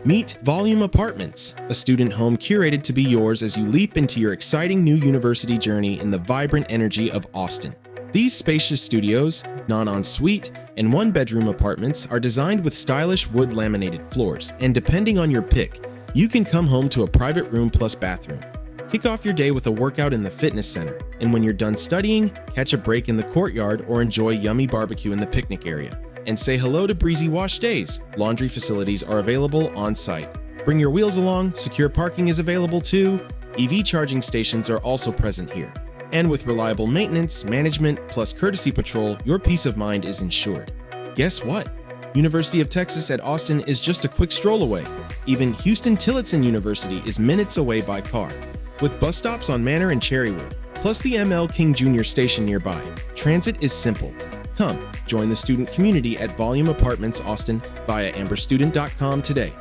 Meet Volume Apartments, a student home curated to be yours as you leap into your exciting new university journey in the vibrant energy of Austin. These spacious studios, non-ensuite, and one-bedroom apartments are designed with stylish wood laminated floors, and depending on your pick, you can come home to a private room plus bathroom. Kick off your day with a workout in the fitness center, and when you're done studying, catch a break in the courtyard or enjoy yummy barbecue in the picnic area. And say hello to breezy wash days. Laundry facilities are available on site. Bring your wheels along, secure parking is available too. EV charging stations are also present here. And with reliable maintenance, management, plus courtesy patrol, your peace of mind is ensured. Guess what? University of Texas at Austin is just a quick stroll away. Even Huston Tillotson University is minutes away by car, with bus stops on Manor and Cherrywood, plus the ML King Jr. station nearby. Transit is simple. Come, join the student community at Volume Apartments Austin via amberstudent.com today.